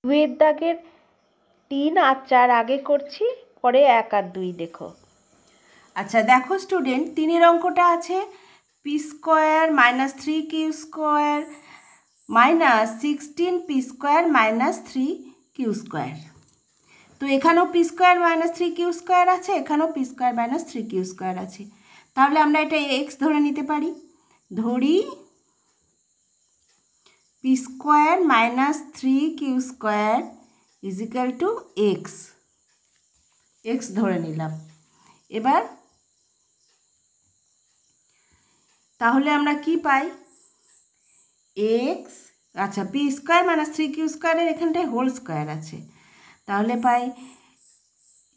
দুইয়ের দাগের 3 আর 4 আগে করছি, পরে 1 আর 2 দেখো। আচ্ছা দেখো স্টুডেন্ট, 3-এর অঙ্কটা আছে P square minus 3q square minus 16p square minus 3q square. তো এখানেও P square minus 3q square আছে, এখানেও P square minus 3q square আছে। তাহলে আমরা এটা এক্স ধরে নিতে পারি। ধরি P square minus 3q square is equal to x, x ধরে নিলাম। এবার তাহলে আমরা কি পাই? এক্স, আচ্ছা পি স্কোয়ার মাইনাস 3q স্কোয়ারের এখানটায় হোল স্কোয়ার আছে, তাহলে পাই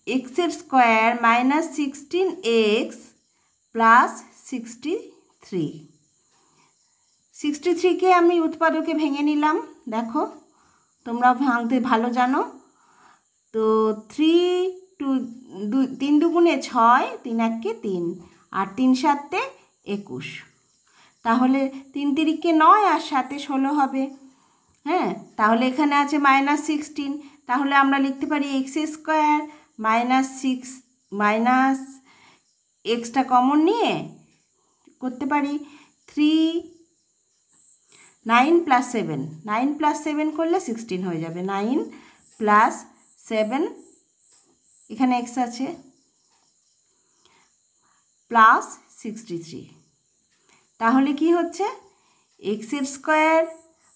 এক্সের স্কোয়ার মাইনাস 16x প্লাস 63। 63কে আমি উৎপাদকে ভেঙে নিলাম, দেখো তোমরা ভাঙতে ভালো জানো। তো 3 3 দুগুণে 6, 3 একে 3 আর 3 সাতে 21। তাহলে 3 তিরিকে 9 আর 7 16 হবে। হ্যাঁ, তাহলে এখানে আছে মাইনাস 16, তাহলে আমরা লিখতে পারি x square minus 6 minus extra common নিয়ে করতে পারি 3 9 প্লাস 7, 9 প্লাস 7 করলে 16 হয়ে যাবে। 9 প্লাস 7, এখানে এক্স আছে, প্লাস 63। তাহলে কি হচ্ছে? এক্সের square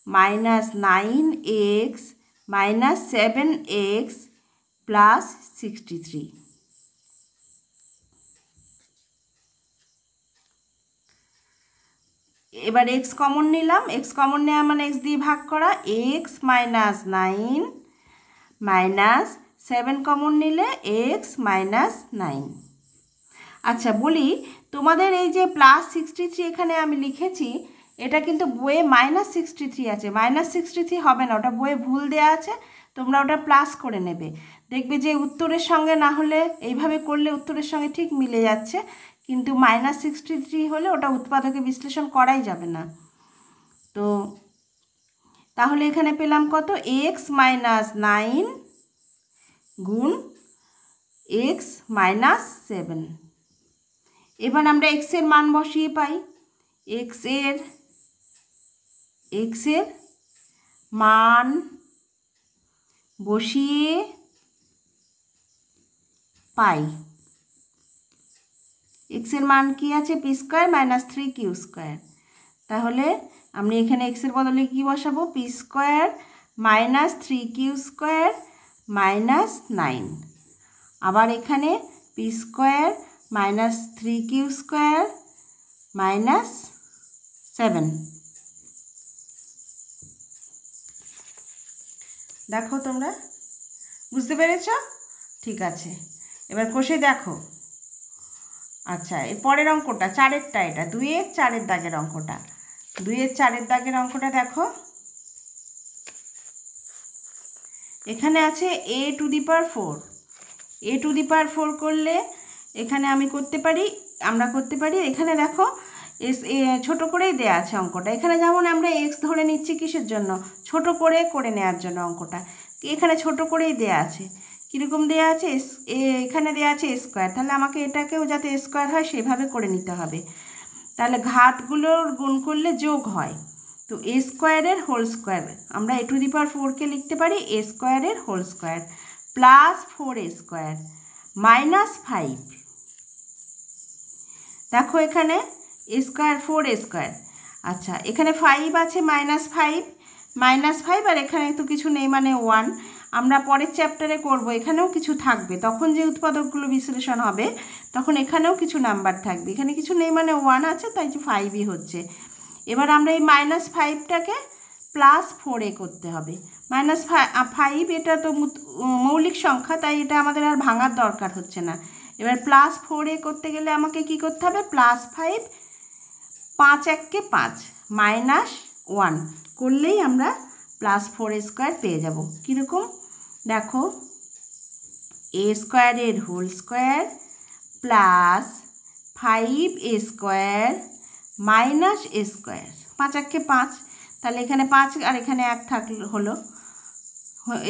minus 9x minus 7x plus 63। এবার এক্স কমন নিলাম, এক্স কমন নেওয়া মানে এক্স দিয়ে ভাগ করা, এক্স মাইনাস 9 মাইনাস 7 কমন নিলে এক্স মাইনাস 9। আচ্ছা বলি, তোমাদের এই যে প্লাস 63 এখানে আমি লিখেছি, এটা কিন্তু বইয়ে মাইনাস 63 আছে। মাইনাস 63 হবে না, ওটা বইয়ে ভুল দেওয়া আছে, তোমরা ওটা প্লাস করে নেবে। দেখবে যে উত্তরের সঙ্গে না হলে এইভাবে করলে উত্তরের সঙ্গে ঠিক মিলে যাচ্ছে, কিন্তু মাইনাস 63 হলে ওটা উৎপাদকে বিশ্লেষণ করাই যাবে না। তো তাহলে এখানে পেলাম কত? এক্স মাইনাস 9 গুণ এক্স মাইনাস 7। এবার আমরা এক্সের মান বসিয়ে পাই, এক্সের মান বসিয়ে পাই। এক্সের মান কি আছে? P square minus 3q square. তাহলে আমি এখানে এক্সের বদলে কি বসাবো? P square minus 3q square minus 9। আবার এখানে P square minus 3q square minus 7। দেখো তোমরা বুঝতে পেরেছ? ঠিক আছে, এবার কষে দেখো। আচ্ছা এর পরের অঙ্কটা 4এরটা, এটা 2-এর 4-এর দাগের অঙ্কটা। 2-এর 4-এর দাগের অঙ্কটা দেখো, এখানে আছে a to the power 4। a to the power 4 করলে এখানে আমরা করতে পারি এখানে দেখো ছোট করেই দেয়া আছে অঙ্কটা। এখানে যেমন আমরা এক্স ধরে নিচ্ছি কিসের জন্য? ছোট করে নেওয়ার জন্য অঙ্কটা। এখানে ছোট করেই দেয়া আছে। কীরকম দেয়া আছে? এখানে দেয়া আছে স্কোয়ার, তাহলে আমাকে এটাকেও যাতে স্কোয়ার হয় সেভাবে করে নিতে হবে। তাহলে ঘাতগুলোর গুণ করলে যোগ হয়, তো এ স্কোয়ারের হোল স্কোয়ার আমরা এ টু দি পাওয়ার 4কে লিখতে পারি এ স্কোয়ারের whole square plus 4a square minus 5। দেখো এখানে এ স্কোয়ার 4a স্কোয়ার, আচ্ছা এখানে 5 আছে, -5 আর এখানে তো কিছু নেই মানে 1। আমরা পরের চ্যাপ্টারে করব, এখানেও কিছু থাকবে, তখন যে উৎপাদকগুলো বিশ্লেষণ হবে তখন এখানেও কিছু নাম্বার থাকবে। এখানে কিছু নেই মানে 1 আছে, তাই যে 5ই হচ্ছে। এবার আমরা এই -5টাকে +4a করতে হবে। -5 এটা তো মৌলিক সংখ্যা, তাই এটা আমাদের আর ভাঙার দরকার হচ্ছে না। এবার +4a করতে গেলে আমাকে কি করতে হবে? +5, 5 একে 5 -1 করলেই আমরা +4a স্কোয়ার পেয়ে যাব। কীরকম দেখো, এ স্কোয়ারের whole square plus 5a square minus a square, 5 একে 5, তাহলে এখানে 5 আর এখানে 1 থাকলে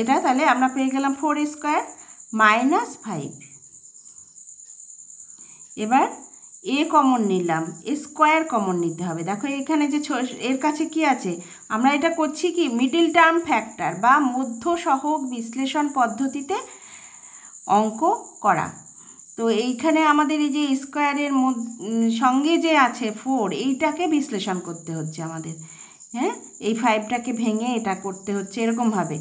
এটা তাহলে আমরা পেয়ে গেলাম 4 স্কোয়ার মাইনাস 5। এবার এ কমন নিলাম, স্কোয়ার কমন নিতে হবে। দেখো এখানে যে এর কাছে কি আছে, আমরা এটা করছি কি মিডল টার্ম ফ্যাক্টর বা মধ্য সহগ বিশ্লেষণ পদ্ধতিতে অঙ্ক করা। তো এইখানে আমাদের এই যে স্কোয়ারের সঙ্গে যে আছে 4, এইটাকে বিশ্লেষণ করতে হচ্ছে আমাদের। হ্যাঁ, এই 5টাকে ভেঙে এটা করতে হচ্ছে এরকমভাবে।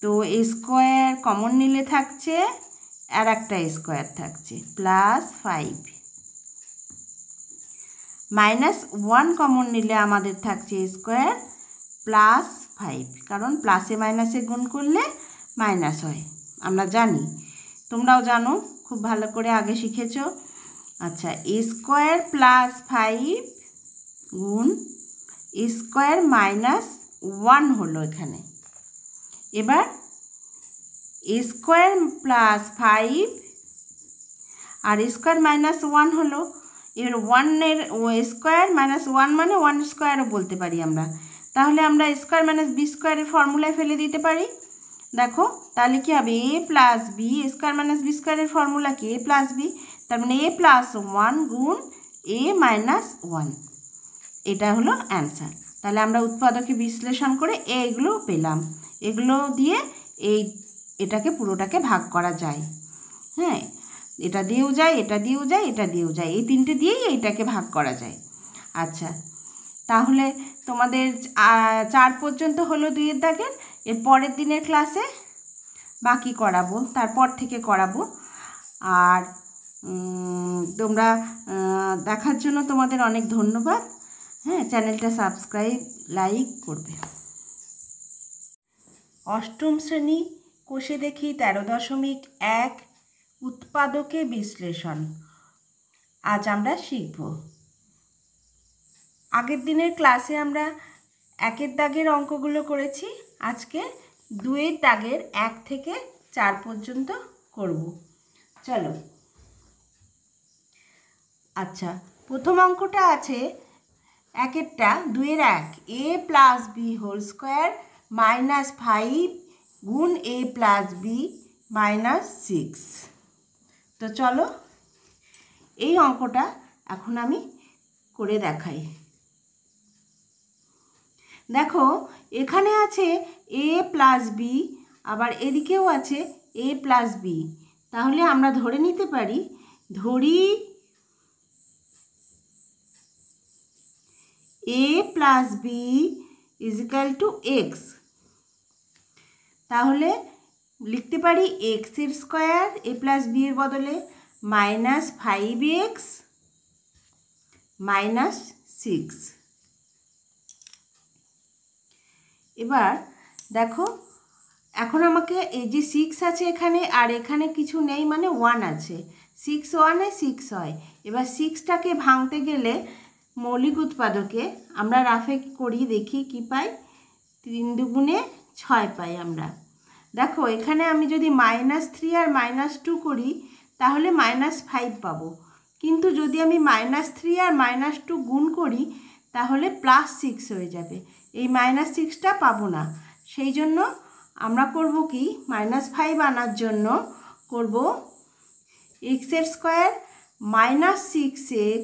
তো স্কোয়ার কমন নিলে থাকছে আর একটা স্কোয়ার থাকছে প্লাস 5, মাইনাস 1 কমন নিলে আমাদের থাকছে স্কোয়ার প্লাস 5, কারণ প্লাসে মাইনাসে গুণ করলে মাইনাস হয়, আমরা জানি, তোমরাও জানো, খুব ভালো করে আগে শিখেছ। আচ্ছা, স্কোয়ার প্লাস 5 গুণ স্কোয়ার মাইনাস 1 হলো এখানে। এবার স্কোয়ার প্লাস 5 আর স্কোয়ার মাইনাস 1 হলো। এবার 1-এর স্কোয়ার মাইনাস 1 মানে 1 স্কোয়ারও বলতে পারি আমরা। তাহলে আমরা স্কোয়ার মাইনাস বি স্কোয়ারের ফর্মুলায় ফেলে দিতে পারি। দেখো তাহলে কী হবে, a plus b, square minus b স্কোয়ারের ফর্মুলা কি, এ প্লাস বি, তার মানে এ প্লাস 1 গুণ এ মাইনাস 1, এটা হলো অ্যান্সার। তাহলে আমরা উৎপাদকে বিশ্লেষণ করে এগুলো পেলাম, এগুলো দিয়ে এটাকে পুরোটাকে ভাগ করা যায়। হ্যাঁ, এটা দিয়েও যায়, এটা দিয়েও যায়, এটা দিয়েও যায়, এই তিনটে দিয়েই এইটাকে ভাগ করা যায়। আচ্ছা, তাহলে তোমাদের 4 পর্যন্ত হলো 2-এর দাগের। এর পরের দিনের ক্লাসে বাকি করাবো, তারপর থেকে করাবো। আর তোমরা দেখার জন্য তোমাদের অনেক ধন্যবাদ। হ্যাঁ, চ্যানেলটা সাবস্ক্রাইব, লাইক করবে। অষ্টম শ্রেণী কোষে দেখি 13.1 উৎপাদকে বিশ্লেষণ আজ আমরা শিখব। আগের দিনের ক্লাসে আমরা 1-এর দাগের অঙ্কগুলো করেছি, আজকে 2-এর দাগের 1 থেকে 4 পর্যন্ত করব। চলো। আচ্ছা, প্রথম অঙ্কটা আছে 1-এরটা 2-এর 1, a plus b whole square minus 5 গুণ এ প্লাস বি মাইনাস 6। তো চলো এই অঙ্কটা এখন আমি করে দেখাই। দেখো এখানে আছে এ প্লাস বি, আবার এদিকেও আছে এ প্লাস বি। তাহলে আমরা ধরে নিতে পারি, ধরি a plus b is equal to x. তাহলে লিখতে পারি এক্সের স্কোয়ার এ প্লাস বি এর বদলে মাইনাস 5x মাইনাস 6। এবার দেখো, এখন আমাকে এই যে 6 আছে এখানে, আর এখানে কিছু নেই মানে 1 আছে, 6 1-এ 6 হয়। এবার 6টাকে ভাঙতে গেলে মৌলিক উৎপাদকে আমরা রাফে করি, দেখি কি পাই, 3 দুগুণে 6 পাই আমরা। দেখো এখানে আমি যদি -3 আর -2 করি তাহলে -5 পাবো, কিন্তু যদি আমি -3 আর -2 গুণ করি তাহলে +6 হয়ে যাবে, এই -6টা পাবো না। সেই জন্য আমরা করব কি, -5 আনার জন্য করব এক্সের স্কোয়ার -6x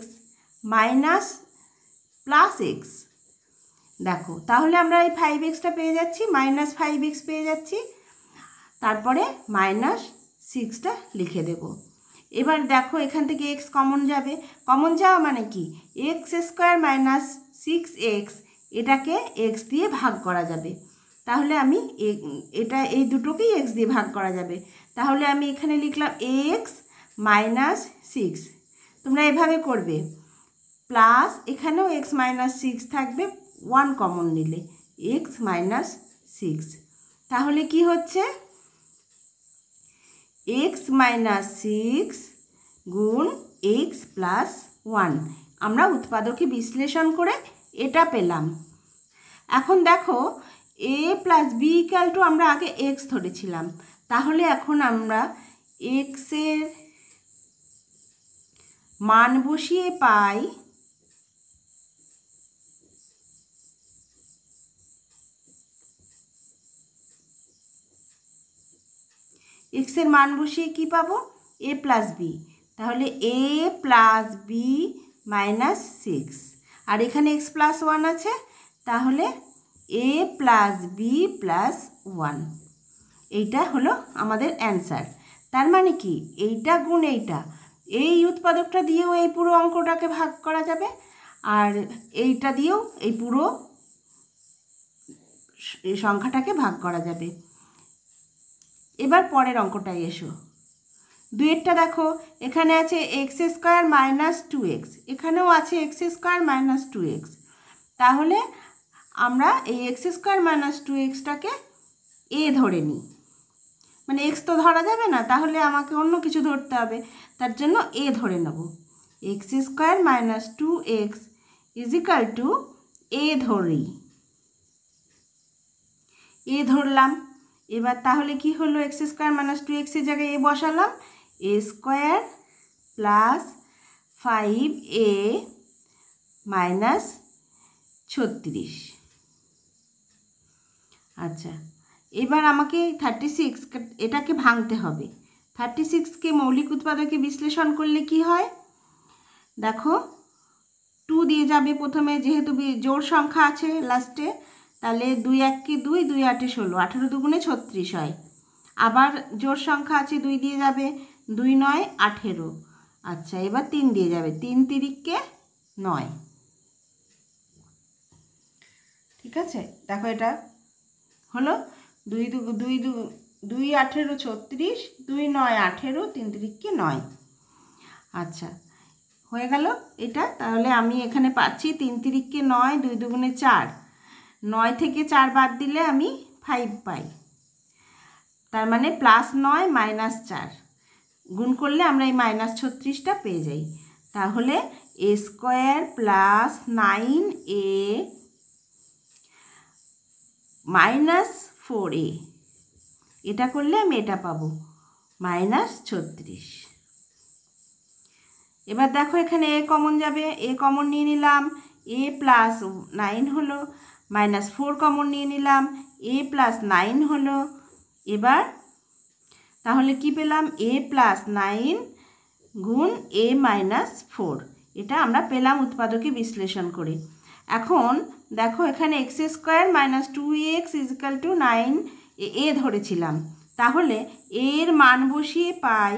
মাইনাস +x। দেখো তাহলে আমরা এই 5xটা পেয়ে যাচ্ছি, -5x পেয়ে যাচ্ছি, তারপরে -6টা লিখে দেব। এবার দেখো এখান থেকে x কমন যাবে, কমন যাওয়া মানে কি, এক্স স্কোয়ার মাইনাস 6x, এটাকে x দিয়ে ভাগ করা যাবে। তাহলে আমি এটা এই দুটোকেই x দিয়ে ভাগ করা যাবে, তাহলে আমি এখানে লিখলাম x মাইনাস 6। তোমরা এভাবে করবে, প্লাস এখানেও x মাইনাস 6 থাকবে, 1 কমন নিলে x মাইনাস 6। তাহলে কি হচ্ছে, x মাইনাস 6 গুণ x প্লাস 1। আমরা উৎপাদকে বিশ্লেষণ করে এটা পেলাম। এখন দেখো a plus b equal to আমরা আগে x ধরেছিলাম, তাহলে এখন আমরা x এর মান বসিয়ে পাই এক্সের মান বসিয়ে কি পাবো, এ প্লাস বি, তাহলে এ প্লাস বি মাইনাস 6, আর এখানে এক্স প্লাস 1 আছে, তাহলে এ প্লাস বি প্লাস 1, এইটা হলো আমাদের অ্যান্সার। তার মানে কি, এইটা গুণ এইটা, এই উৎপাদকটা দিয়েও এই পুরো অঙ্কটাকে ভাগ করা যাবে, আর এইটা দিয়েও এই পুরো সংখ্যাটাকে ভাগ করা যাবে। এবার পরের অঙ্কটায় এসো। 2-এরটা দেখো, এখানে আছে এক্স স্কোয়ার মাইনাস 2x, এখানেও আছে এক্স স্কোয়ার মাইনাস 2x, তাহলে আমরা এই এক্স স্কোয়ার মাইনাস 2xটাকে এ ধরে নিই, মানে এক্স তো ধরা যাবে না, তাহলে আমাকে অন্য কিছু ধরতে হবে, তার জন্য এ ধরে নেব। X square minus 2x is equal to a ধরি, এ ধরলাম। এবার তাহলে কি হলো, এক্স স্কোয়ার মাইনাস 2x এর জায়গায় এ বসালাম, এ স্কোয়ার প্লাস 5a মাইনাস 36। আচ্ছা, এবার আমাকে 36 এটাকে ভাঙতে হবে। 36কে মৌলিক উৎপাদকে বিশ্লেষণ করলে কি হয় দেখো, 2 দিয়ে যাবে প্রথমে, যেহেতু জোড় সংখ্যা আছে লাস্টে, তাহলে 2 1 কে 2, 2 8 16, 18 দুগুণে 36 হয়। আবার জোড় সংখ্যা আছে, 2 দিয়ে যাবে, 2 9 18। আচ্ছা, এবার 3 দিয়ে যাবে, 3 তিরিককে 9। ঠিক আছে, দেখো এটা হলো 2 2 18 36, 2 9 18, 3 তিরিককে 9। আচ্ছা, হয়ে গেল এটা। তাহলে আমি এখানে পাচ্ছি 3 তিরিককে 9, 2 দুগুণে 4, 9 থেকে 4 বাদ দিলে আমি 5 পাই, তার মানে +9 -4 গুণ করলে আমরা এই -36টা পেয়ে যাই। তাহলে এ square plus 9a minus 4a, এটা করলে আমি এটা পাবো -36। এবার দেখো এখানে এ কমন যাবে, এ কমন নিয়ে নিলাম, এ প্লাস 9 হলো, -4 কমন নিয়ে নিলাম, এ প্লাস 9 হলো। এবার তাহলে কি পেলাম, এ প্লাস 9 গুণ এ মাইনাস 4, এটা আমরা পেলাম উৎপাদকে বিশ্লেষণ করে। এখন দেখো এখানে x square minus 2x is equal two 9 এ ধরেছিলাম, তাহলে এর মান বসিয়ে পাই,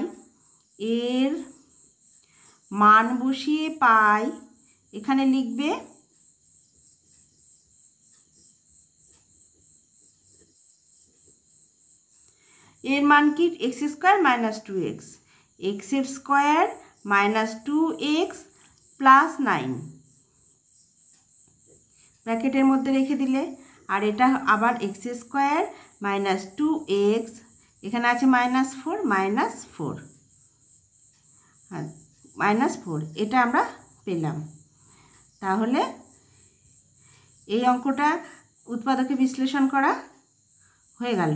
এর মান বসিয়ে পাই, এখানে লিখবে এর মান কি, x square minus 2x, x square minus 2x plus 9 ব্র্যাকেটের মধ্যে রেখে দিলে, আর এটা আবার এক্স স্কোয়ার মাইনাস 2x, এখানে আছে -4 -4 আর -4, এটা আমরা পেলাম। তাহলে এই অঙ্কটা উৎপাদকে বিশ্লেষণ করা হয়ে গেল।